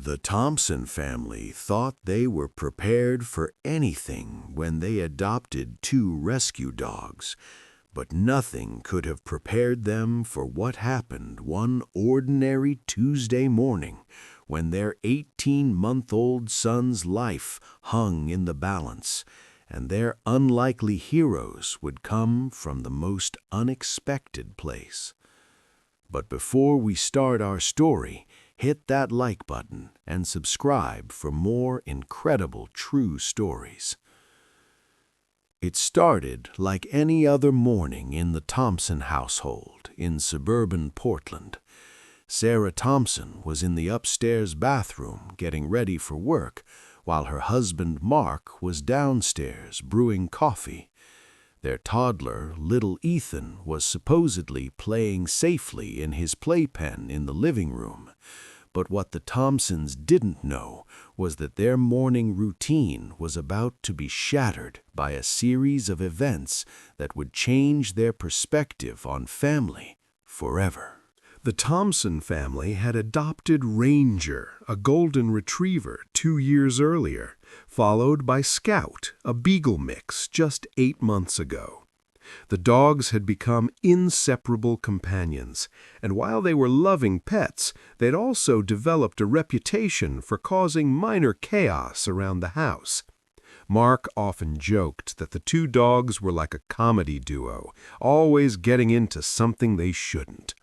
The Thompson family thought they were prepared for anything when they adopted two rescue dogs, but nothing could have prepared them for what happened one ordinary Tuesday morning when their 18-month-old son's life hung in the balance, and their unlikely heroes would come from the most unexpected place. But before we start our story, hit that like button and subscribe for more incredible true stories. It started like any other morning in the Thompson household in suburban Portland. Sarah Thompson was in the upstairs bathroom getting ready for work, while her husband Mark was downstairs brewing coffee. Their toddler, little Ethan, was supposedly playing safely in his playpen in the living room. But what the Thompsons didn't know was that their morning routine was about to be shattered by a series of events that would change their perspective on family forever. The Thompson family had adopted Ranger, a golden retriever, 2 years earlier, followed by Scout, a beagle mix, just 8 months ago. The dogs had become inseparable companions, and while they were loving pets, they'd also developed a reputation for causing minor chaos around the house. Mark often joked that the two dogs were like a comedy duo, always getting into something they shouldn't.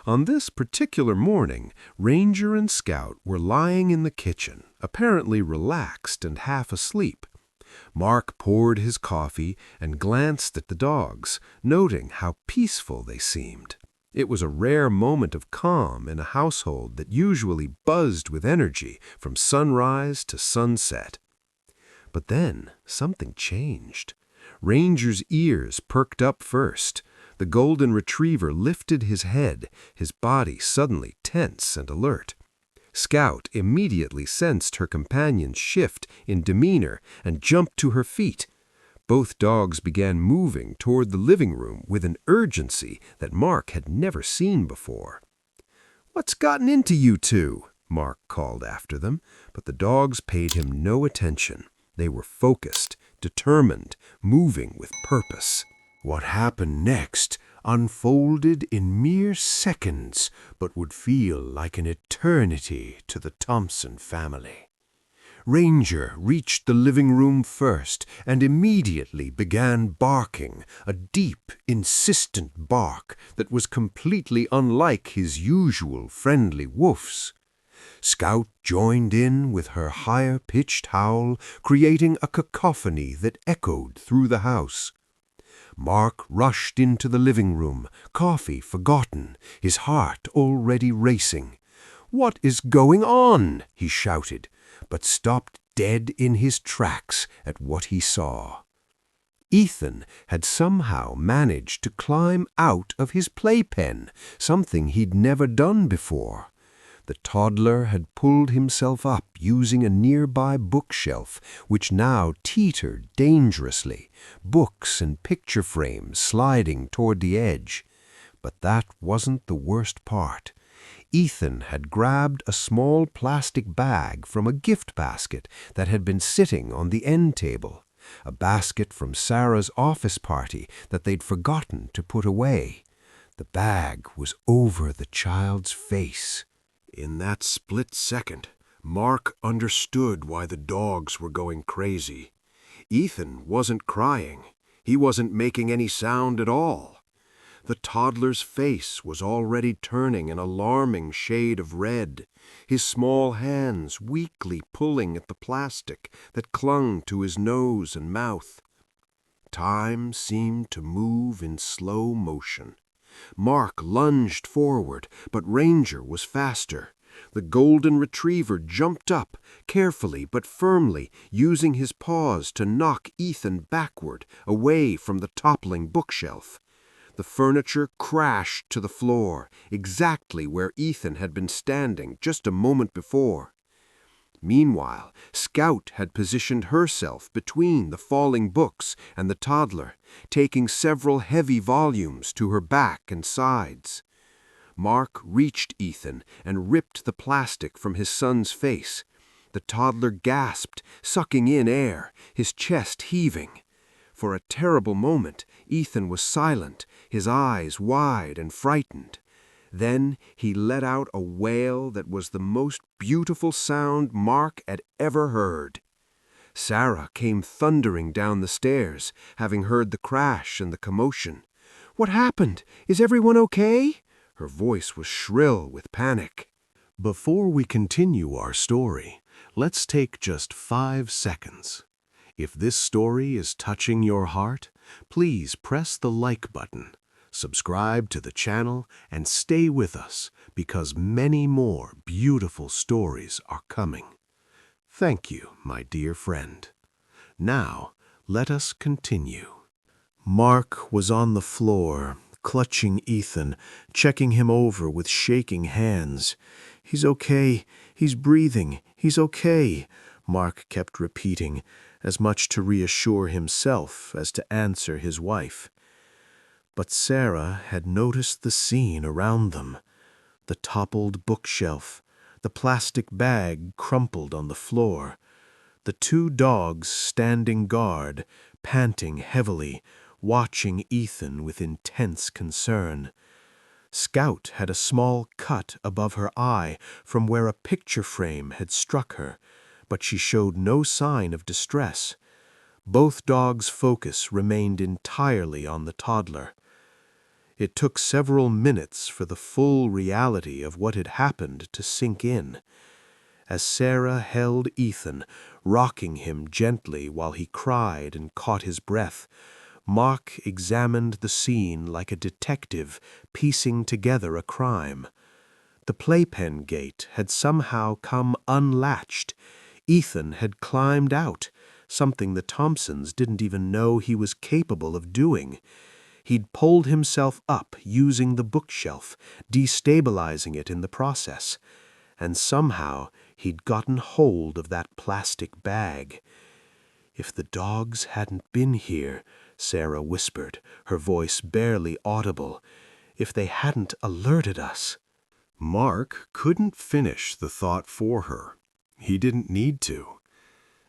On this particular morning, Ranger and Scout were lying in the kitchen, apparently relaxed and half asleep. Mark poured his coffee and glanced at the dogs, noting how peaceful they seemed. It was a rare moment of calm in a household that usually buzzed with energy from sunrise to sunset. But then something changed. Ranger's ears perked up first. The golden retriever lifted his head, his body suddenly tense and alert. Scout immediately sensed her companion's shift in demeanor and jumped to her feet. Both dogs began moving toward the living room with an urgency that Mark had never seen before. "What's gotten into you two?" Mark called after them, but the dogs paid him no attention. They were focused, determined, moving with purpose. What happened next unfolded in mere seconds, but would feel like an eternity to the Thompson family. Ranger reached the living room first and immediately began barking, a deep, insistent bark that was completely unlike his usual friendly woofs. Scout joined in with her higher-pitched howl, creating a cacophony that echoed through the house. Mark rushed into the living room, coffee forgotten, his heart already racing. "What is going on?" he shouted, but stopped dead in his tracks at what he saw. Ethan had somehow managed to climb out of his playpen, something he'd never done before. The toddler had pulled himself up using a nearby bookshelf, which now teetered dangerously, books and picture frames sliding toward the edge. But that wasn't the worst part. Ethan had grabbed a small plastic bag from a gift basket that had been sitting on the end table, a basket from Sarah's office party that they'd forgotten to put away. The bag was over the child's face. In that split second, Mark understood why the dogs were going crazy. Ethan wasn't crying. He wasn't making any sound at all. The toddler's face was already turning an alarming shade of red, his small hands weakly pulling at the plastic that clung to his nose and mouth. Time seemed to move in slow motion. Mark lunged forward, but Ranger was faster. The golden retriever jumped up, carefully but firmly, using his paws to knock Ethan backward, away from the toppling bookshelf. The furniture crashed to the floor, exactly where Ethan had been standing just a moment before. Meanwhile, Scout had positioned herself between the falling books and the toddler, taking several heavy volumes to her back and sides. Mark reached Ethan and ripped the plastic from his son's face. The toddler gasped, sucking in air, his chest heaving. For a terrible moment, Ethan was silent, his eyes wide and frightened. Then he let out a wail that was the most beautiful sound Mark had ever heard. Sarah came thundering down the stairs, having heard the crash and the commotion. "What happened? Is everyone okay?" Her voice was shrill with panic. Before we continue our story, let's take just 5 seconds. If this story is touching your heart, please press the like button, subscribe to the channel, and stay with us because many more beautiful stories are coming. Thank you, my dear friend. Now, let us continue. Mark was on the floor, clutching Ethan, checking him over with shaking hands. "He's okay, he's breathing, he's okay," Mark kept repeating, as much to reassure himself as to answer his wife. But Sarah had noticed the scene around them. The toppled bookshelf, the plastic bag crumpled on the floor, the 2 dogs standing guard, panting heavily, watching Ethan with intense concern. Scout had a small cut above her eye from where a picture frame had struck her, but she showed no sign of distress. Both dogs' focus remained entirely on the toddler. It took several minutes for the full reality of what had happened to sink in. As Sarah held Ethan, rocking him gently while he cried and caught his breath, Mark examined the scene like a detective piecing together a crime. The playpen gate had somehow come unlatched. Ethan had climbed out, something the Thompsons didn't even know he was capable of doing. He'd pulled himself up using the bookshelf, destabilizing it in the process. And somehow he'd gotten hold of that plastic bag. "If the dogs hadn't been here," Sarah whispered, her voice barely audible, "if they hadn't alerted us." Mark couldn't finish the thought for her. He didn't need to.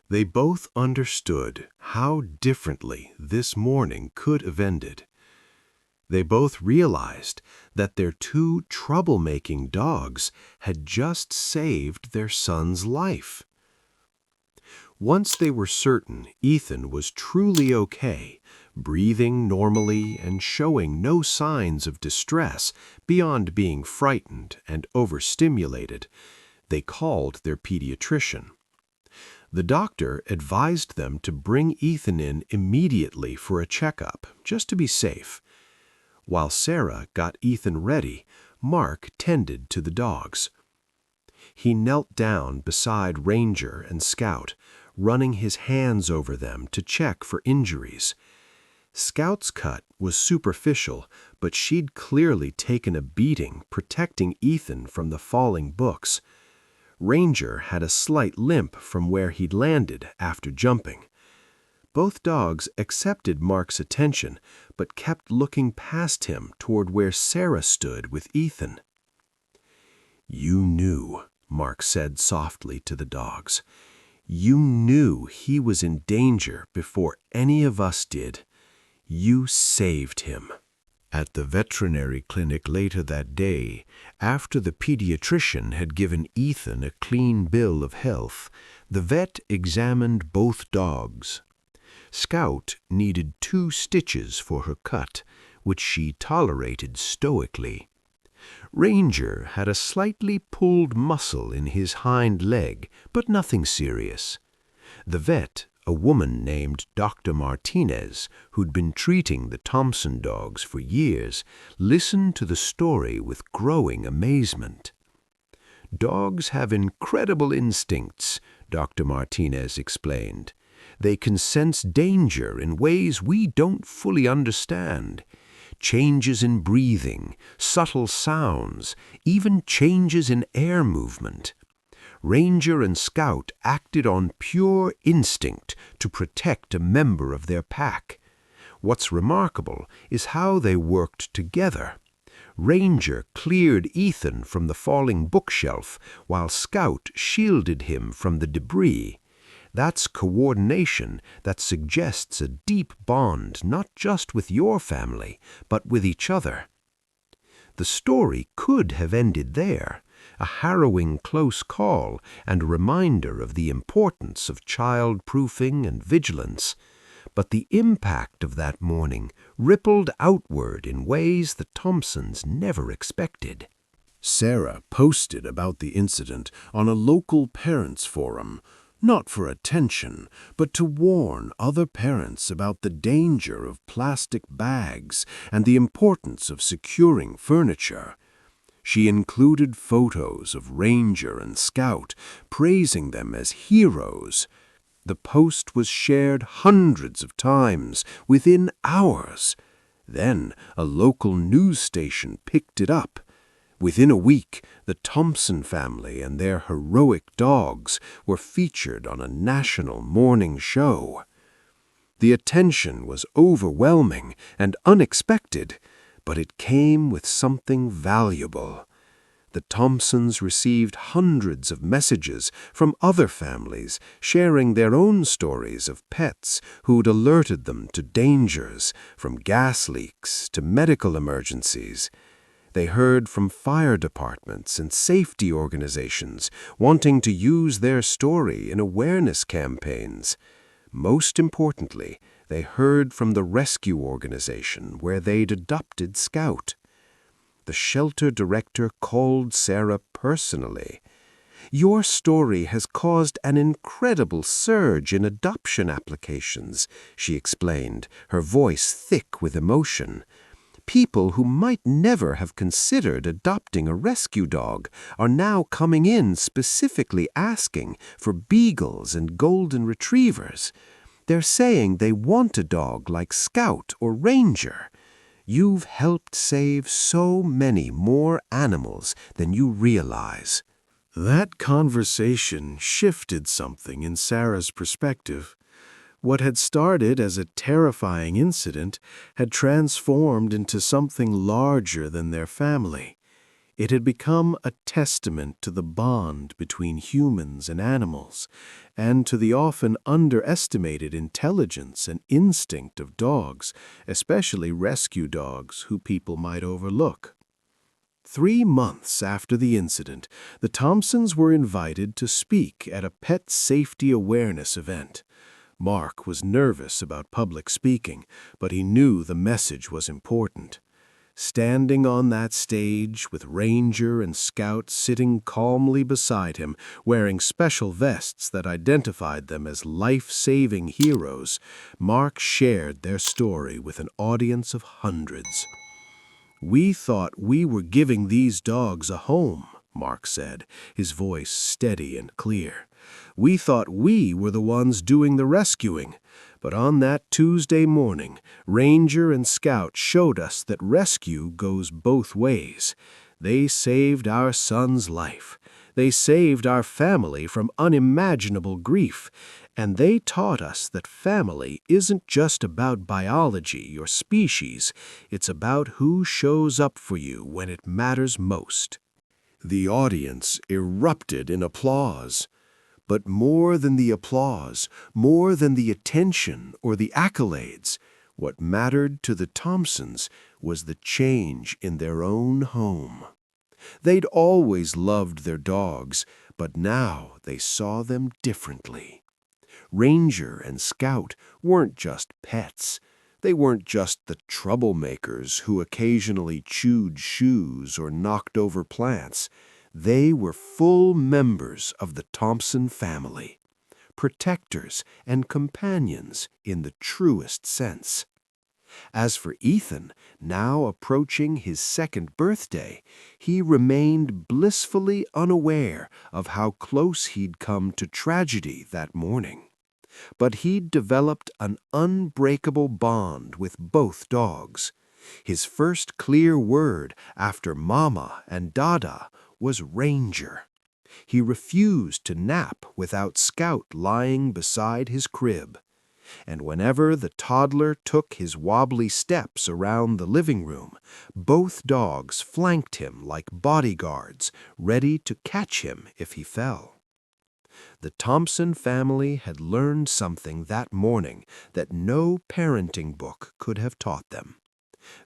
They both understood how differently this morning could have ended. They both realized that their 2 troublemaking dogs had just saved their son's life. Once they were certain Ethan was truly okay, breathing normally and showing no signs of distress beyond being frightened and overstimulated, they called their pediatrician. The doctor advised them to bring Ethan in immediately for a checkup, just to be safe. While Sarah got Ethan ready, Mark tended to the dogs. He knelt down beside Ranger and Scout, running his hands over them to check for injuries. Scout's cut was superficial, but she'd clearly taken a beating protecting Ethan from the falling books. Ranger had a slight limp from where he'd landed after jumping. Both dogs accepted Mark's attention, but kept looking past him toward where Sarah stood with Ethan. "You knew," Mark said softly to the dogs. "You knew he was in danger before any of us did. You saved him." At the veterinary clinic later that day, after the pediatrician had given Ethan a clean bill of health, the vet examined both dogs. Scout needed 2 stitches for her cut, which she tolerated stoically. Ranger had a slightly pulled muscle in his hind leg, but nothing serious. The vet, a woman named Dr. Martinez, who'd been treating the Thompson dogs for years, listened to the story with growing amazement. "Dogs have incredible instincts," Dr. Martinez explained. "They can sense danger in ways we don't fully understand. Changes in breathing, subtle sounds, even changes in air movement. Ranger and Scout acted on pure instinct to protect a member of their pack. What's remarkable is how they worked together. Ranger cleared Ethan from the falling bookshelf while Scout shielded him from the debris. That's coordination that suggests a deep bond not just with your family, but with each other. The story could have ended there, a harrowing close call and a reminder of the importance of child-proofing and vigilance. But the impact of that morning rippled outward in ways the Thompsons never expected. Sarah posted about the incident on a local parents' forum, not for attention, but to warn other parents about the danger of plastic bags and the importance of securing furniture. She included photos of Ranger and Scout, praising them as heroes. The post was shared hundreds of times within hours. Then a local news station picked it up. Within a week, the Thompson family and their heroic dogs were featured on a national morning show. The attention was overwhelming and unexpected, but it came with something valuable. The Thompsons received hundreds of messages from other families sharing their own stories of pets who'd alerted them to dangers, from gas leaks to medical emergencies. They heard from fire departments and safety organizations wanting to use their story in awareness campaigns. Most importantly, they heard from the rescue organization where they'd adopted Scout. The shelter director called Sarah personally. "Your story has caused an incredible surge in adoption applications," she explained, her voice thick with emotion. "People who might never have considered adopting a rescue dog are now coming in specifically asking for beagles and golden retrievers. They're saying they want a dog like Scout or Ranger. You've helped save so many more animals than you realize." That conversation shifted something in Sarah's perspective. What had started as a terrifying incident had transformed into something larger than their family. It had become a testament to the bond between humans and animals, and to the often underestimated intelligence and instinct of dogs, especially rescue dogs who people might overlook. 3 months after the incident, the Thompsons were invited to speak at a pet safety awareness event. Mark was nervous about public speaking, but he knew the message was important. Standing on that stage, with Ranger and Scout sitting calmly beside him, wearing special vests that identified them as life-saving heroes, Mark shared their story with an audience of hundreds. "We thought we were giving these dogs a home," Mark said, his voice steady and clear. "We thought we were the ones doing the rescuing. But on that Tuesday morning, Ranger and Scout showed us that rescue goes both ways. They saved our son's life. They saved our family from unimaginable grief. And they taught us that family isn't just about biology or species. It's about who shows up for you when it matters most." The audience erupted in applause. But more than the applause, more than the attention or the accolades, what mattered to the Thompsons was the change in their own home. They'd always loved their dogs, but now they saw them differently. Ranger and Scout weren't just pets. They weren't just the troublemakers who occasionally chewed shoes or knocked over plants. They were full members of the Thompson family, protectors and companions in the truest sense. As for Ethan, now approaching his 2nd birthday, he remained blissfully unaware of how close he'd come to tragedy that morning. But he'd developed an unbreakable bond with both dogs. His first clear word after Mama and Dada was Ranger. He refused to nap without Scout lying beside his crib. And whenever the toddler took his wobbly steps around the living room, both dogs flanked him like bodyguards, ready to catch him if he fell. The Thompson family had learned something that morning that no parenting book could have taught them.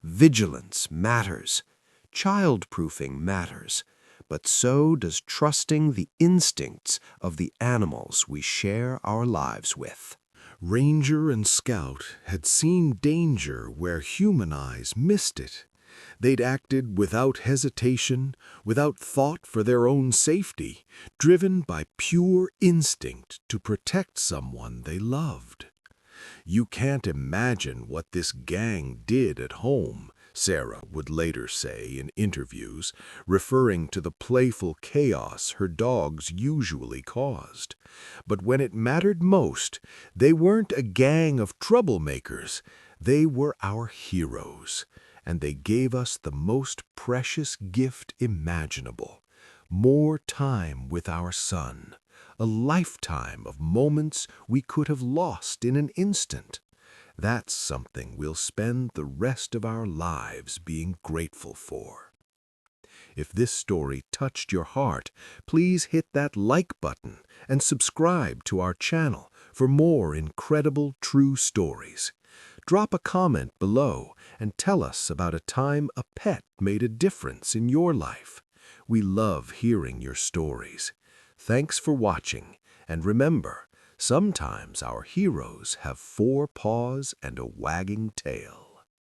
Vigilance matters. Child-proofing matters. But so does trusting the instincts of the animals we share our lives with. Ranger and Scout had seen danger where human eyes missed it. They'd acted without hesitation, without thought for their own safety, driven by pure instinct to protect someone they loved. "You can't imagine what this gang did at home," Sarah would later say in interviews, referring to the playful chaos her dogs usually caused. But when it mattered most, they weren't a gang of troublemakers. They were our heroes, and they gave us the most precious gift imaginable: more time with our son, a lifetime of moments we could have lost in an instant. That's something we'll spend the rest of our lives being grateful for. If this story touched your heart, please hit that like button and subscribe to our channel for more incredible true stories. Drop a comment below and tell us about a time a pet made a difference in your life. We love hearing your stories. Thanks for watching, and remember, sometimes our heroes have 4 paws and a wagging tail.